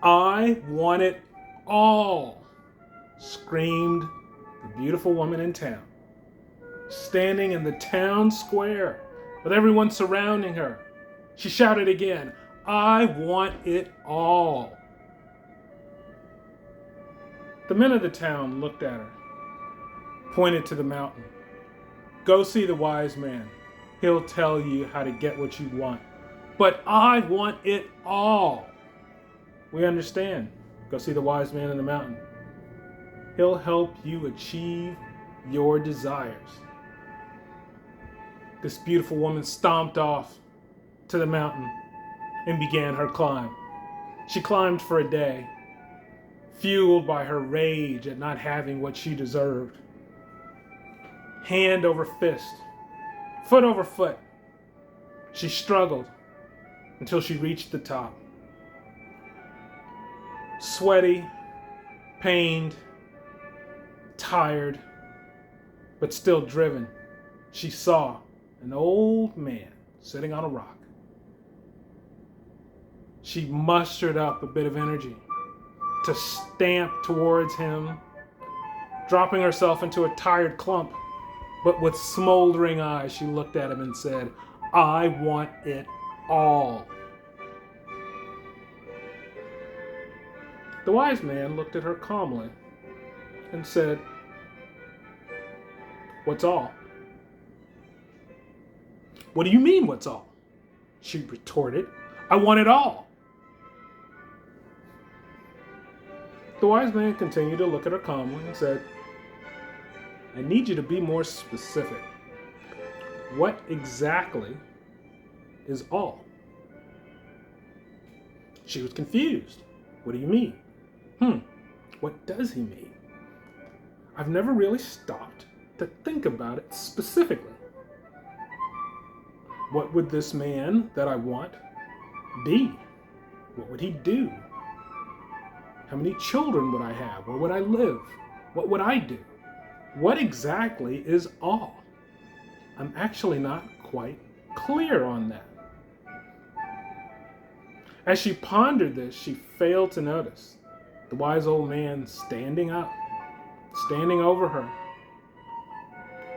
I want it all, screamed the beautiful woman in town, standing in the town square with everyone surrounding her. She shouted again, I want it all. The men of the town looked at her, pointed to the mountain. Go see the wise man. He'll tell you how to get what you want. But I want it all. We understand. Go see the wise man in the mountain. He'll help you achieve your desires. This beautiful woman stomped off to the mountain and began her climb. She climbed for a day, fueled by her rage at not having what she deserved. Hand over fist, foot over foot, she struggled until she reached the top. Sweaty, pained, tired, but still driven, she saw an old man sitting on a rock. She mustered up a bit of energy to stamp towards him, dropping herself into a tired clump. But with smoldering eyes, she looked at him and said, I want it all. The wise man looked at her calmly and said, What's all? What do you mean, what's all? She retorted, I want it all. The wise man continued to look at her calmly and said, I need you to be more specific. What exactly is all? She was confused. What do you mean? What does he mean? I've never really stopped to think about it specifically. What would this man that I want be? What would he do? How many children would I have? Where would I live? What would I do? What exactly is all? I'm actually not quite clear on that. As she pondered this, she failed to notice the wise old man standing up, standing over her.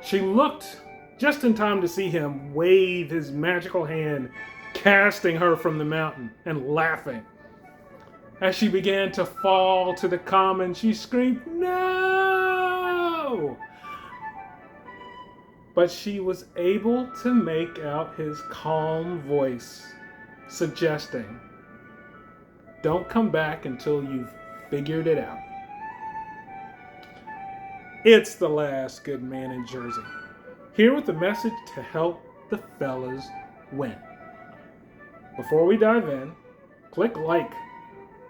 She looked just in time to see him wave his magical hand, casting her from the mountain and laughing. As she began to fall to the common, she screamed, No! But she was able to make out his calm voice suggesting, Don't come back until you've figured it out. It's the last good man in Jersey, here with a message to help the fellas win. Before we dive in, click like,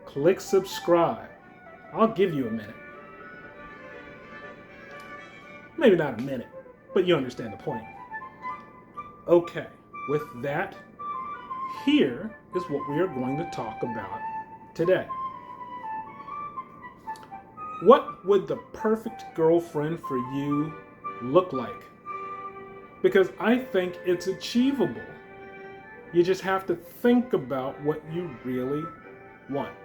click subscribe. I'll give you a minute. Maybe not a minute, but you understand the point. Okay, with that, here is what we are going to talk about today. What would the perfect girlfriend for you look like? Because I think it's achievable. You just have to think about what you really want.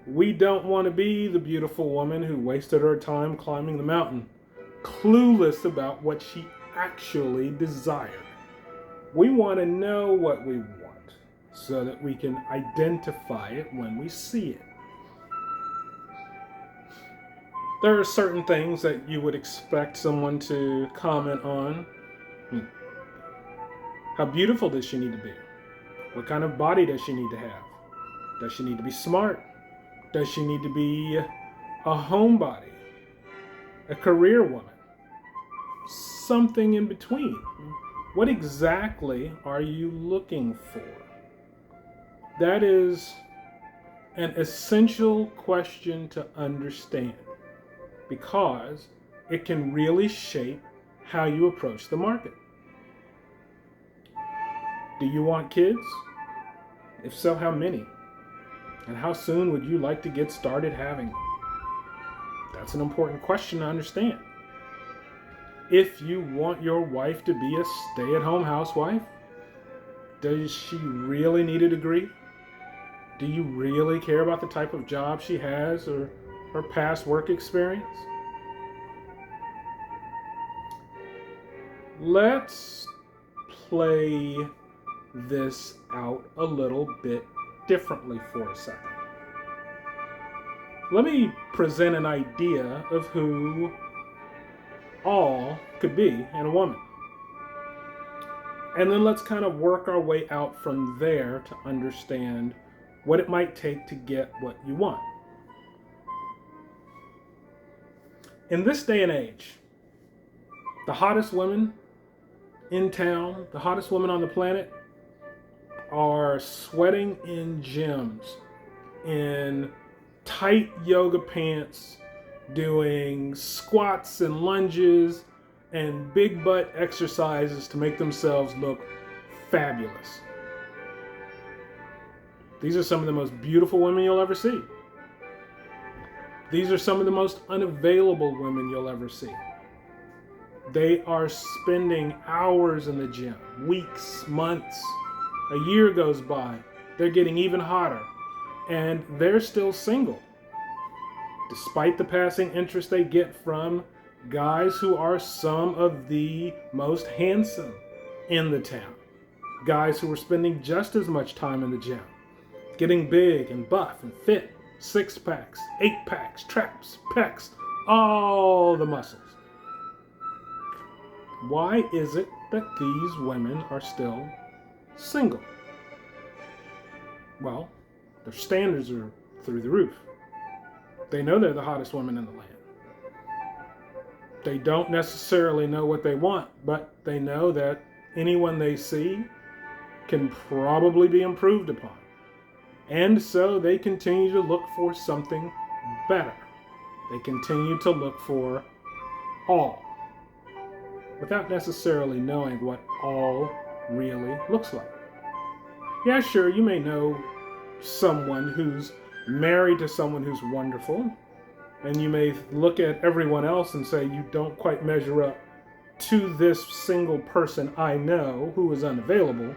We don't want to be the beautiful woman who wasted her time climbing the mountain, clueless about what she actually desired. We want to know what we want so that we can identify it when we see it. There are certain things that you would expect someone to comment on. How beautiful does she need to be? What kind of body does she need to have? Does she need to be smart? Does she need to be a homebody? A career woman? Something in between? What exactly are you looking for? That is an essential question to understand because it can really shape how you approach the market. Do you want kids? If so, how many? And how soon would you like to get started having them? That's an important question to understand. If you want your wife to be a stay-at-home housewife, does she really need a degree? Do you really care about the type of job she has or her past work experience? Let's play this out a little bit differently for a second. Let me present an idea of who all could be in a woman. And then let's kind of work our way out from there to understand what it might take to get what you want. In this day and age, the hottest women in town, the hottest women on the planet, are sweating in gyms, in tight yoga pants, doing squats and lunges and big butt exercises to make themselves look fabulous. These are some of the most beautiful women you'll ever see. These are some of the most unavailable women you'll ever see. They are spending hours in the gym, weeks, months, a year goes by. They're getting even hotter, and they're still single, despite the passing interest they get from guys who are some of the most handsome in the town. Guys who are spending just as much time in the gym, getting big and buff and fit, 6-packs, 8-packs, traps, pecs, all the muscles. Why is it that these women are still single? Well, their standards are through the roof. They know they're the hottest women in the land. They don't necessarily know what they want, but they know that anyone they see can probably be improved upon. And so they continue to look for something better. They continue to look for all, without necessarily knowing what all really looks like. Yeah, sure, you may know someone who's married to someone who's wonderful, and you may look at everyone else and say you don't quite measure up to this single person I know who is unavailable.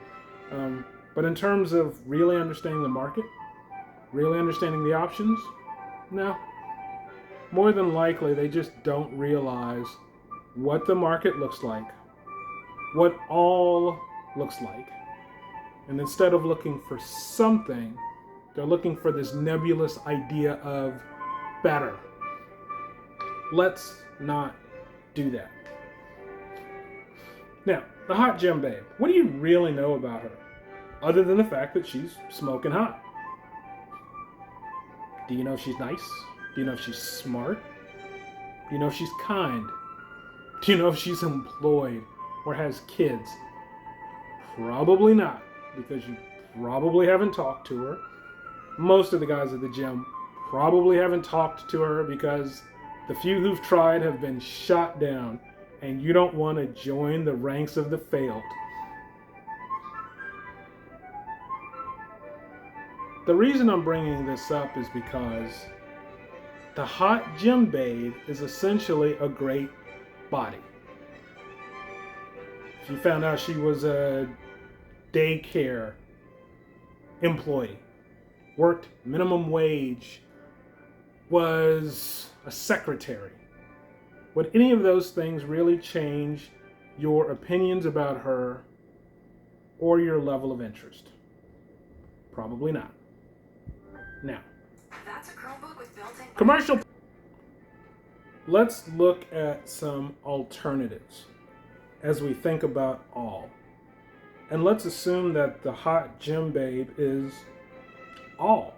But in terms of really understanding the market, really understanding the options, no. More than likely, they just don't realize what the market looks like, what all looks like. And instead of looking for something, they're looking for this nebulous idea of better. Let's not do that. Now, the hot gym babe. What do you really know about her? Other than the fact that she's smoking hot. Do you know if she's nice? Do you know if she's smart? Do you know if she's kind? Do you know if she's employed or has kids? Probably not, because you probably haven't talked to her. Most of the guys at the gym probably haven't talked to her because the few who've tried have been shot down, and you don't want to join the ranks of the failed. The reason I'm bringing this up is because the hot gym babe is essentially a great body. If you found out she was a daycare employee, worked minimum wage, was a secretary, would any of those things really change your opinions about her or your level of interest? Probably not. Now, that's a Chromebook with built-in commercial. Let's look at some alternatives as we think about all. And let's assume that the hot gym babe is all.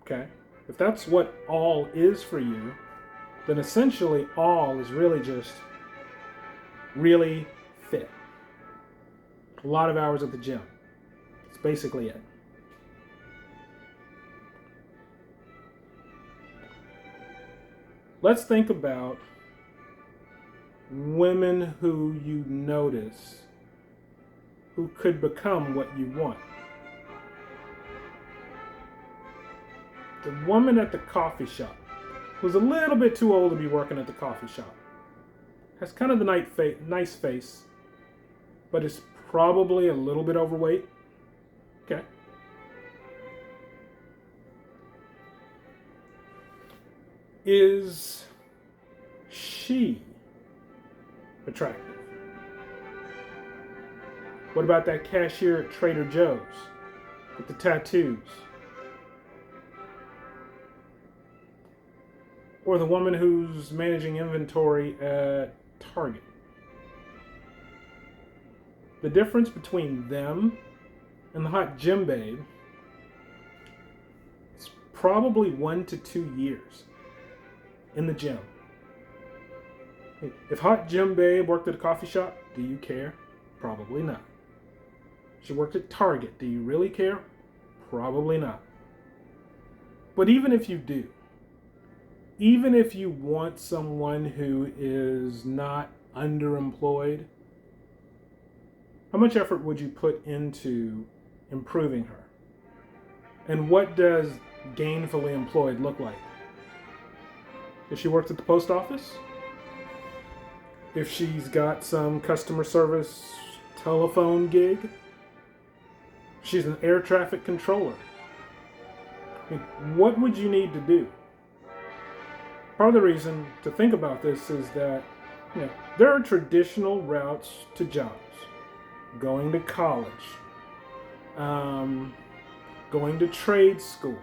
Okay? If that's what all is for you, then essentially all is really just really fit. A lot of hours at the gym. That's basically it. Let's think about women who you notice who could become what you want. The woman at the coffee shop, who's a little bit too old to be working at the coffee shop, has kind of the nice face, but is probably a little bit overweight. Okay. Is she attractive? What about that cashier at Trader Joe's with the tattoos? Or the woman who's managing inventory at Target? The difference between them and the hot gym babe is probably 1 to 2 years in the gym. If hot gym babe worked at a coffee shop, do you care? Probably not. She worked at Target. Do you really care? Probably not. But even if you do, even if you want someone who is not underemployed, how much effort would you put into improving her? And what does gainfully employed look like? If she works at the post office? If she's got some customer service telephone gig? She's an air traffic controller. I mean, what would you need to do? Part of the reason to think about this is that there are traditional routes to jobs. Going to college, going to trade schools.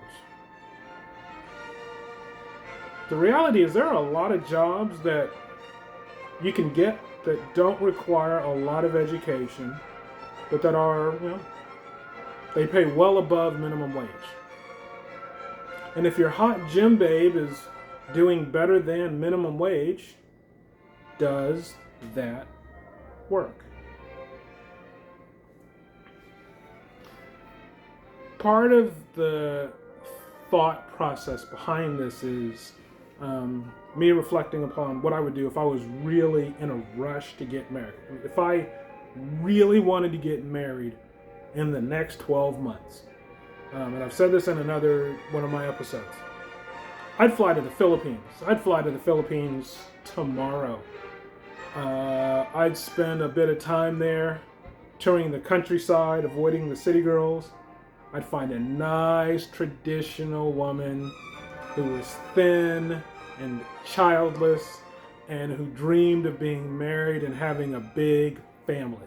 The reality is there are a lot of jobs that you can get that don't require a lot of education, but that are, they pay well above minimum wage. And if your hot gym babe is doing better than minimum wage, does that work? Part of the thought process behind this is me reflecting upon what I would do if I was really in a rush to get married. If I really wanted to get married in the next 12 months, and I've said this in another one of my episodes, I'd fly to the Philippines. I'd fly to the Philippines tomorrow. I'd spend a bit of time there, touring the countryside, avoiding the city girls. I'd find a nice traditional woman who was thin and childless and who dreamed of being married and having a big family.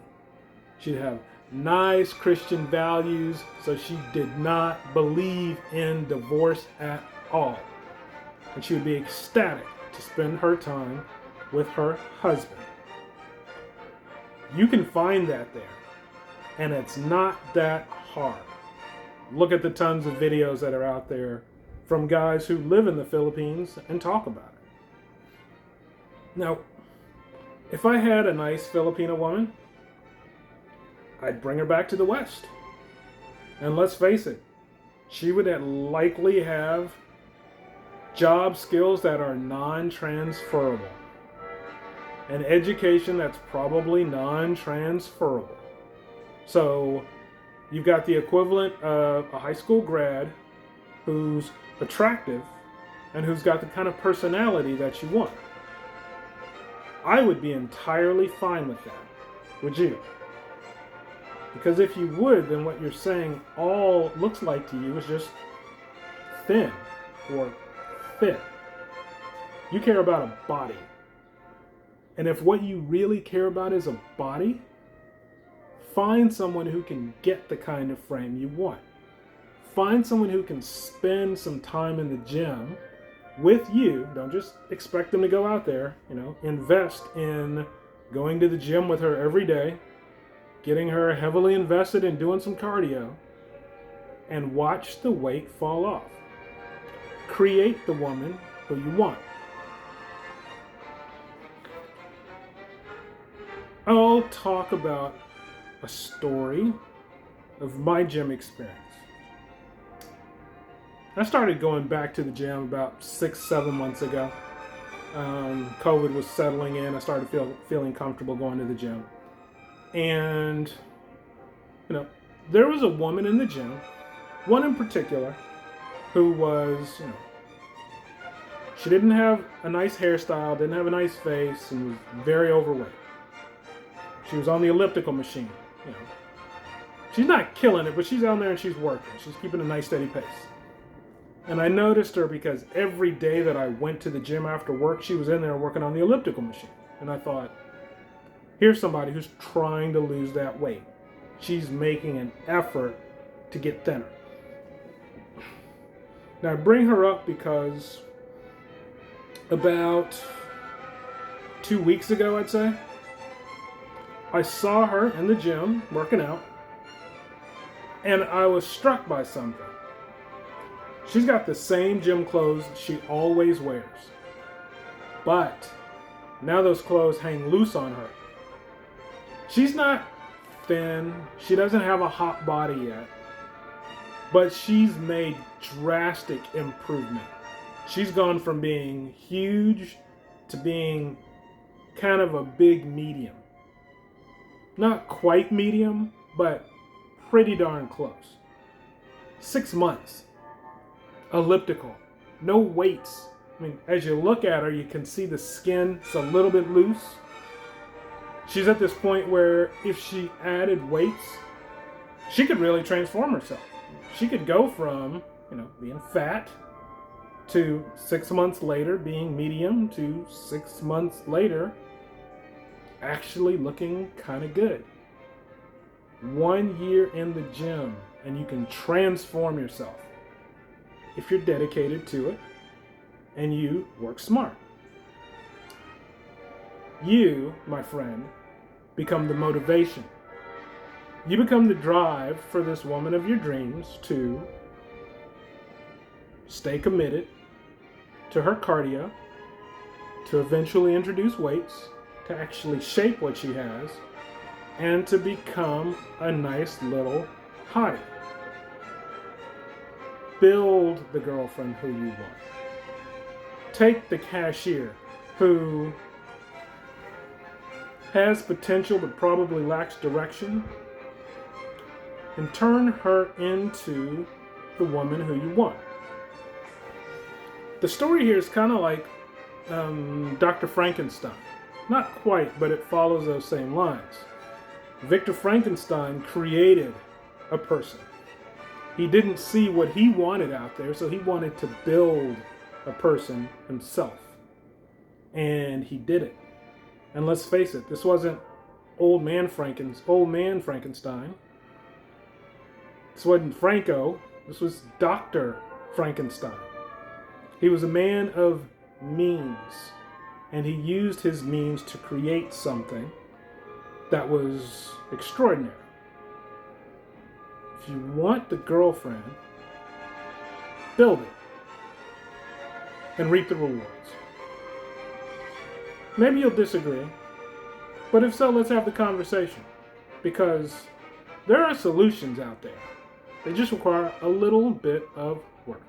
She'd have nice Christian values, so she did not believe in divorce at all. And she would be ecstatic to spend her time with her husband. You can find that there, and it's not that hard. Look at the tons of videos that are out there from guys who live in the Philippines and talk about it. Now, if I had a nice Filipino woman, I'd bring her back to the West. And let's face it, she would likely have job skills that are non-transferable. An education that's probably non-transferable. So you've got the equivalent of a high school grad who's attractive and who's got the kind of personality that you want. I would be entirely fine with that. Would you? Because if you would, then what you're saying all looks like to you is just thin or fit. You care about a body. And if what you really care about is a body, find someone who can get the kind of frame you want. Find someone who can spend some time in the gym with you. Don't just expect them to go out there. Invest in going to the gym with her every day, getting her heavily invested in doing some cardio, and watch the weight fall off. Create the woman who you want. I'll talk about a story of my gym experience. I started going back to the gym about 6-7 months ago. COVID was settling in. I started feeling comfortable going to the gym. And, there was a woman in the gym, one in particular, who was, she didn't have a nice hairstyle, didn't have a nice face, and was very overweight. She was on the elliptical machine. She's not killing it, but she's out there and she's working. She's keeping a nice steady pace. And I noticed her because every day that I went to the gym after work, she was in there working on the elliptical machine. And I thought, here's somebody who's trying to lose that weight. She's making an effort to get thinner. Now, I bring her up because about 2 weeks ago, I'd say, I saw her in the gym working out, and I was struck by something. She's got the same gym clothes she always wears, but now those clothes hang loose on her. She's not thin, she doesn't have a hot body yet, but she's made drastic improvement. She's gone from being huge to being kind of a big medium. Not quite medium, but pretty darn close. 6 months. Elliptical. No weights. I mean, as you look at her, you can see the skin is a little bit loose. She's at this point where if she added weights, she could really transform herself. She could go from, being fat to 6 months later being medium to 6 months later actually looking kind of good. 1 year in the gym and you can transform yourself if you're dedicated to it and you work smart. You, my friend, become the motivation. You become the drive for this woman of your dreams to stay committed to her cardio, to eventually introduce weights, to actually shape what she has, and to become a nice little hottie. Build the girlfriend who you want. Take the cashier who has potential but probably lacks direction and turn her into the woman who you want. The story here is kind of like Dr. Frankenstein. Not quite, but it follows those same lines. Victor Frankenstein created a person. He didn't see what he wanted out there, so he wanted to build a person himself. And he did it. And let's face it, this wasn't old man Frankenstein. This wasn't Franco. This was Dr. Frankenstein. He was a man of means, and he used his means to create something that was extraordinary. If you want the girlfriend, build it and reap the rewards. Maybe you'll disagree, but if so, let's have the conversation, because there are solutions out there. They just require a little bit of work.